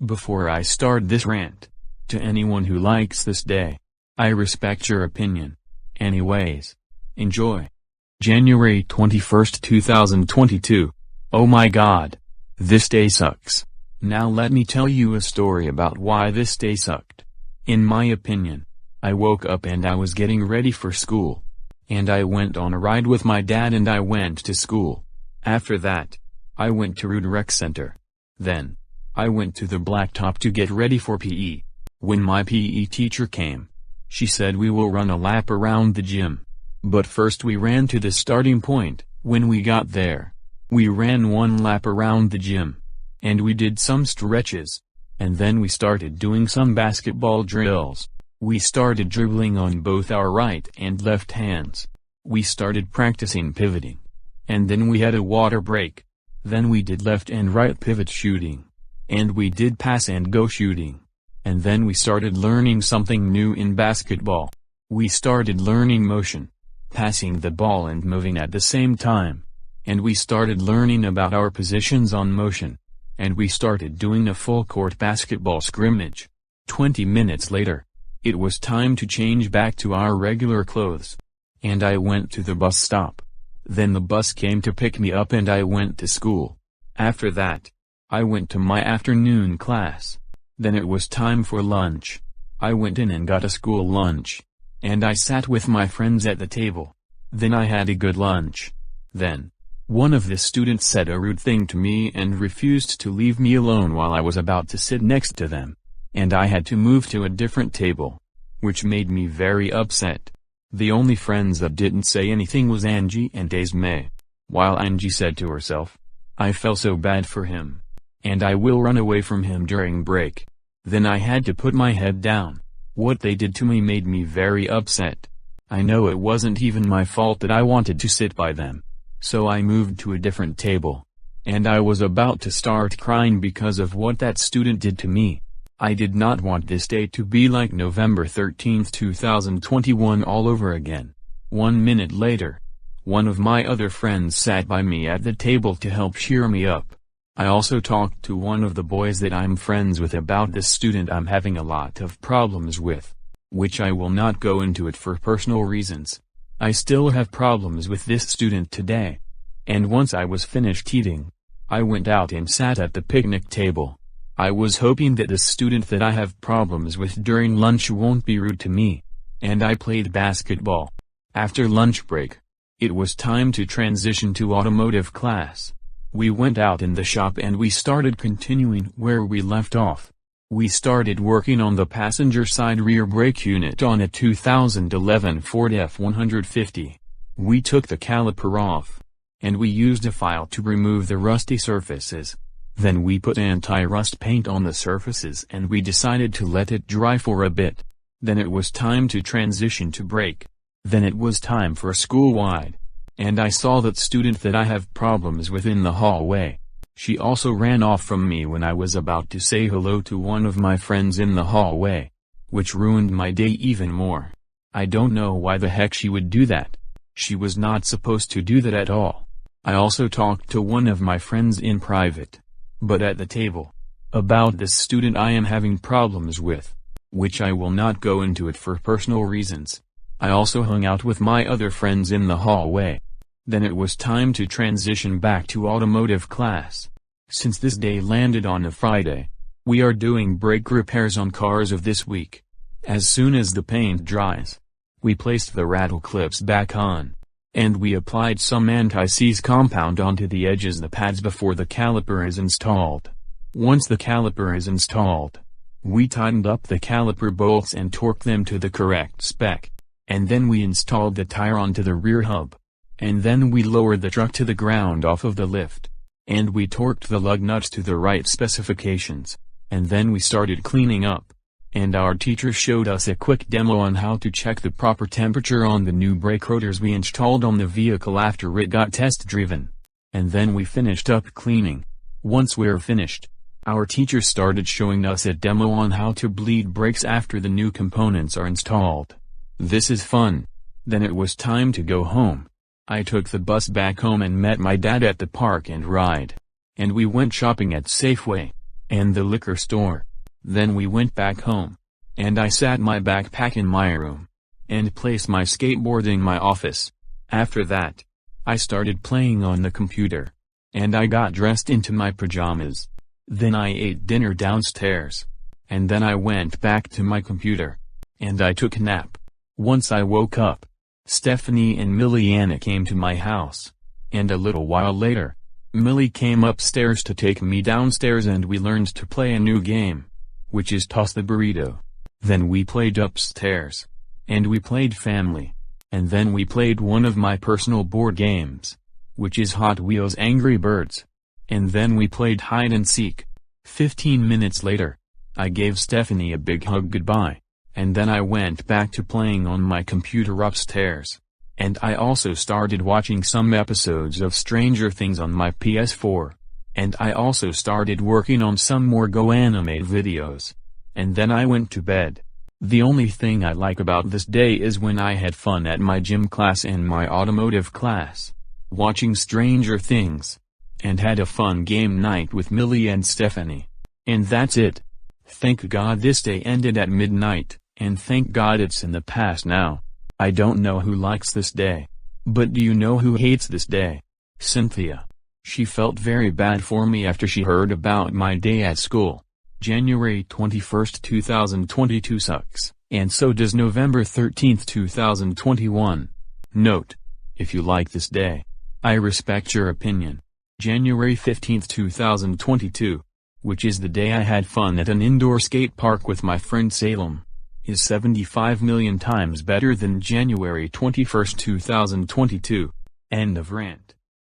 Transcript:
Before I start this rant, to anyone who likes this day, I respect your opinion. Anyways, enjoy. January 21st, 2022. Oh my god. This day sucks. Now let me tell you a story about why this day sucked. In my opinion, I woke up and I was getting ready for school. And I went on a ride with my dad and I went to school. After that, I went to Rude Rec Center. Then, I went to the blacktop to get ready for PE. When my PE teacher came, she said we will run a lap around the gym. But first we ran to the starting point. When we got there, we ran one lap around the gym. And we did some stretches. And then we started doing some basketball drills. We started dribbling on both our right and left hands. We started practicing pivoting. And then we had a water break. Then we did left and right pivot shooting. And we did pass and go shooting. And then we started learning something new in basketball. We started learning motion, passing the ball and moving at the same time. And we started learning about our positions on motion. And we started doing a full court basketball scrimmage. 20 minutes later, it was time to change back to our regular clothes. And I went to the bus stop. Then the bus came to pick me up and I went to school. After that, I went to my afternoon class. Then it was time for lunch. I went in and got a school lunch. And I sat with my friends at the table. Then I had a good lunch. Then, one of the students said a rude thing to me and refused to leave me alone while I was about to sit next to them. And I had to move to a different table. Which made me very upset. The only friends that didn't say anything was Angie and Esme. While Angie said to herself, I felt so bad for him. And I will run away from him during break. Then I had to put my head down. What they did to me made me very upset. I know it wasn't even my fault that I wanted to sit by them. So I moved to a different table. And I was about to start crying because of what that student did to me. I did not want this day to be like November 13th, 2021 all over again. 1 minute later, one of my other friends sat by me at the table to help cheer me up. I also talked to one of the boys that I'm friends with about this student I'm having a lot of problems with. Which I will not go into it for personal reasons. I still have problems with this student today. And once I was finished eating, I went out and sat at the picnic table. I was hoping that the student that I have problems with during lunch won't be rude to me. And I played basketball. After lunch break, it was time to transition to automotive class. We went out in the shop and we started continuing where we left off. We started working on the passenger side rear brake unit on a 2011 Ford F-150. We took the caliper off. And we used a file to remove the rusty surfaces. Then we put anti-rust paint on the surfaces and we decided to let it dry for a bit. Then it was time to transition to brake. Then it was time for school-wide. And I saw that student that I have problems with in the hallway. She also ran off from me when I was about to say hello to one of my friends in the hallway. Which ruined my day even more. I don't know why the heck she would do that. She was not supposed to do that at all. I also talked to one of my friends in private. But at the table. About this student I am having problems with. Which I will not go into it for personal reasons. I also hung out with my other friends in the hallway. Then it was time to transition back to automotive class. Since this day landed on a Friday, we are doing brake repairs on cars of this week. As soon as the paint dries, we placed the rattle clips back on. And we applied some anti-seize compound onto the edges of the pads before the caliper is installed. Once the caliper is installed, we tightened up the caliper bolts and torqued them to the correct spec. And then we installed the tire onto the rear hub. And then we lowered the truck to the ground off of the lift. And we torqued the lug nuts to the right specifications. And then we started cleaning up. And our teacher showed us a quick demo on how to check the proper temperature on the new brake rotors we installed on the vehicle after it got test driven. And then we finished up cleaning. Once we're finished, our teacher started showing us a demo on how to bleed brakes after the new components are installed. This is fun. Then it was time to go home. I took the bus back home and met my dad at the park and ride. And we went shopping at Safeway. and the liquor store. Then we went back home, and I sat my backpack in my room, and placed my skateboard in my office. After that, I started playing on the computer, and I got dressed into my pajamas. Then I ate dinner downstairs, and then I went back to my computer, and I took a nap. Once I woke up, Stephanie and Miliana came to my house, and a little while later, Millie came upstairs to take me downstairs and we learned to play a new game, which is Toss the Burrito. Then we played upstairs, and we played Family, and then we played one of my personal board games, which is Hot Wheels Angry Birds, and then we played hide and seek. 15 minutes later, I gave Stephanie a big hug goodbye, and then I went back to playing on my computer upstairs, and I also started watching some episodes of Stranger Things on my PS4, and I also started working on some more Go Animate videos, and then I went to bed. The only thing I like about this day is when I had fun at my gym class and my automotive class, watching Stranger Things, and had a fun game night with Millie and Stephanie. And that's it. Thank God this day ended at midnight, and thank God it's in the past now. I don't know who likes this day. But do you know who hates this day? Cynthia. She felt very bad for me after she heard about my day at school. January 21st, 2022 sucks, and so does November 13th, 2021. Note: if you like this day, I respect your opinion. January 15th, 2022, which is the day I had fun at an indoor skate park with my friend Salem, is 75 million times better than January 21st, 2022. End of rant.